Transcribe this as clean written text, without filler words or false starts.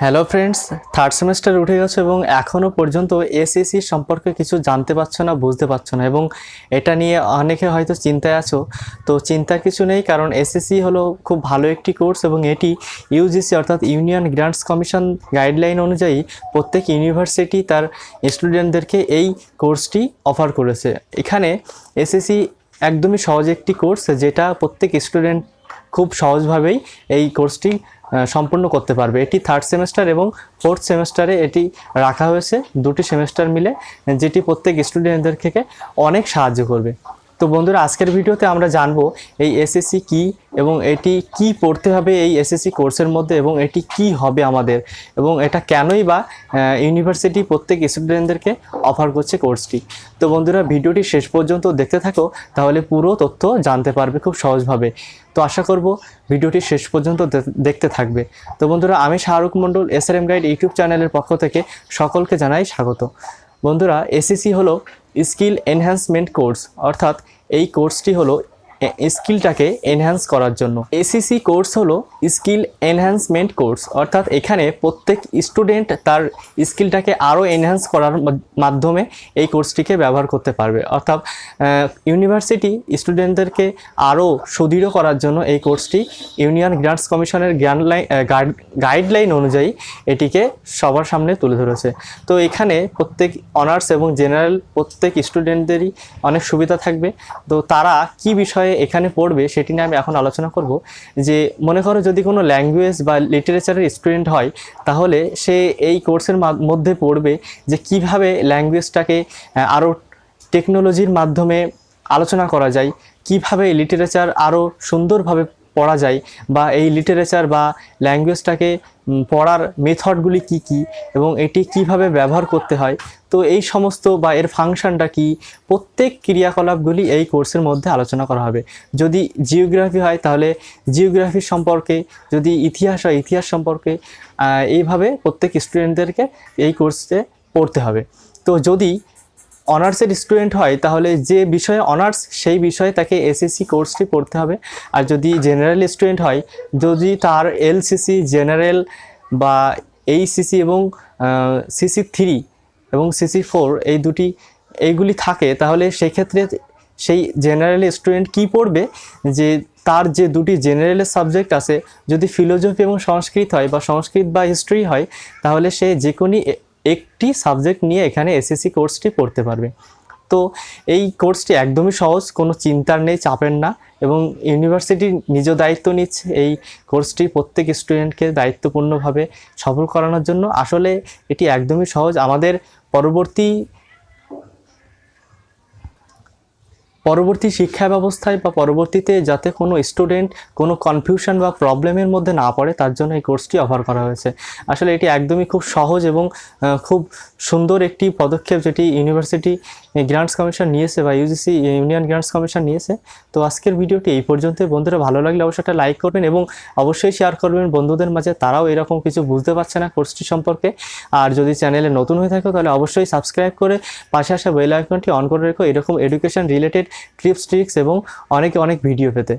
Hello friends, third semester উঠে গেছে এবং এখনও পর্যন্ত এসএসসি সম্পর্কে কিছু জানতে পারছো না, বুঝতে পারছো না এবং এটা নিয়ে অনেকে হয়তো চিন্তায় আছো। তো চিন্তার কিছু নেই, কারণ এসএসসি হলো খুব ভালো একটি কোর্স এবং এটি ইউজিসি অর্থাৎ ইউনিয়ন গ্রান্টস কমিশন গাইডলাইন অনুযায়ী প্রত্যেক ইউনিভার্সিটি তার স্টুডেন্টদেরকে এই কোর্সটি অফার করেছে। এখানে এসএসসি একদমই সহজ একটি কোর্স, যেটা প্রত্যেক স্টুডেন্ট খুব সহজভাবেই এই কোর্সটি সম্পূর্ণ করতে পারবে। এটি থার্ড সেমেস্টার এবং ফোর্থ সেমেস্টারে এটি রাখা হয়েছে, দুটি সেমেস্টার মিলে, যেটি প্রত্যেক স্টুডেন্টদের থেকে অনেক সাহায্য করবে। তো বন্ধুরা, আজকের ভিডিওতে আমরা জানবো এই এসএসসি কি এবং এটি কি পড়তে হবে এই এসএসসি কোর্সের মধ্যে এবং এটি কি হবে আমাদের, এবং এটা কেনই বা ইউনিভার্সিটি প্রত্যেক স্টুডেন্টদেরকে অফার করছে কোর্সটি। তো বন্ধুরা, ভিডিওটি শেষ পর্যন্ত দেখতে থাকো, তাহলে পুরো তথ্য জানতে পারবে খুব সহজভাবে। তো আশা করব ভিডিওটি শেষ পর্যন্ত দেখতে থাকবে। তো বন্ধুরা, আমি শাহরুখ মণ্ডল SRM গাইড ইউটিউব চ্যানেলের পক্ষ থেকে সকলকে জানাই স্বাগত। বন্ধুরা, এসএসসি হলো স্কিল এনহ্যান্সমেন্ট কোর্স, অর্থাৎ এই কোর্সটি হলো স্কিলটাকে এনহ্যান্স করার জন্য। এসএসসি কোর্স হলো স্কিল এনহ্যান্সমেন্ট কোর্স, অর্থাৎ এখানে প্রত্যেক স্টুডেন্ট তার স্কিলটাকে আরও এনহ্যান্স করার মাধ্যমে এই কোর্সটিকে ব্যবহার করতে পারবে। অর্থাৎ ইউনিভার্সিটি স্টুডেন্টদেরকে আরও সুদৃঢ় করার জন্য এই কোর্সটি ইউনিয়ন গ্রান্টস কমিশনের গাইডলাইন অনুযায়ী এটিকে সবার সামনে তুলে ধরেছে। তো এখানে প্রত্যেক অনার্স এবং জেনারেল প্রত্যেক স্টুডেন্টদেরই অনেক সুবিধা থাকবে। তো তারা কি বিষয়ে এখানে পড়বে সেটি নিয়ে আমি এখন আলোচনা করব। যে মনে করো যদি কোনো ল্যাঙ্গুয়েজ বা লিটারেচারের স্টুডেন্ট হয়, তাহলে সে এই কোর্সের মধ্যে পড়বে যে কিভাবে ল্যাঙ্গুয়েজটাকে আরও টেকনোলজির মাধ্যমে আলোচনা করা যায়, কিভাবে লিটারেচার আরও সুন্দরভাবে পড়া যায়, বা এই লিটারেচার বা ল্যাঙ্গুয়েজটাকে পড়ার মেথডগুলি কি কি এবং এটি কিভাবে ব্যবহার করতে হয়। তো এই সমস্ত বা এর ফাংশনটা কি, প্রত্যেক ক্রিয়াকলাপগুলি এই কোর্সের মধ্যে আলোচনা করা হবে। যদি জিওগ্রাফি হয় তাহলে জিওগ্রাফি সম্পর্কে, যদি ইতিহাস হয় ইতিহাস সম্পর্কে, এইভাবে প্রত্যেক স্টুডেন্টদেরকে এই কোর্সে পড়তে হবে। তো যদি অনার্সের স্টুডেন্ট হয় তাহলে যে বিষয়ে অনার্স সেই বিষয়ে তাকে এসএসসি কোর্সটি পড়তে হবে। আর যদি জেনারেল স্টুডেন্ট হয়, যদি তার এলসিসি জেনারেল বা এইসিসি এবং CC3 এবং CC4 এইগুলি থাকে, তাহলে সেই ক্ষেত্রে সেই জেনারেল স্টুডেন্ট কি পড়বে, যে তার যে দুটি জেনারেলের সাবজেক্ট আছে, যদি ফিলোসফি এবং সংস্কৃত হয় বা সংস্কৃত বা হিস্ট্রি হয়, তাহলে সে যে কোনো একটি সাবজেক্ট নিয়ে এখানে এসএসসি কোর্সটি পড়তে পারবে। তো এই কোর্সটি একদমই সহজ, কোনো চিন্তার নেই, চাপের না, এবং ইউনিভার্সিটি নিজ দায়িত্ব নিচ্ছে এই কোর্সটি প্রত্যেক স্টুডেন্টকে দায়িত্বপূর্ণভাবে সফল করানোর জন্য। আসলে এটি একদমই সহজ। আমাদের পরবর্তী শিক্ষা ব্যবস্থায় বা পরবর্তীতে যাতে কোনো স্টুডেন্ট কোনো কনফিউশন বা প্রবলেমের মধ্যে না পড়ে, তার জন্য এই কোর্সটি অফার করা হয়েছে। আসলে এটি একদমই খুব সহজ এবং খুব সুন্দর একটি পদক্ষেপ যেটি ইউনিভার্সিটি গ্রান্টস কমিশন নিয়েছে বা ইউজিসি ইউনিয়ন গ্রান্টস কমিশন নিয়েছে। তো আজকের ভিডিওটি এই পর্যন্ত। বন্ধুরা, ভালো লাগলে অবশ্যই একটা লাইক করবেন এবং অবশ্যই শেয়ার করবেন বন্ধুদের মাঝে, তারাও এরকম কিছু বুঝতে পারছে না কোর্সটি সম্পর্কে। আর যদি চ্যানেলে নতুন হয়ে থাকে তাহলে অবশ্যই সাবস্ক্রাইব করে পাশে আসা বেল আইকনটি অন করে রেখো এরকম এডুকেশন রিলেটেড টিপস ট্রিক্স এবং অনেক ভিডিও পেতে।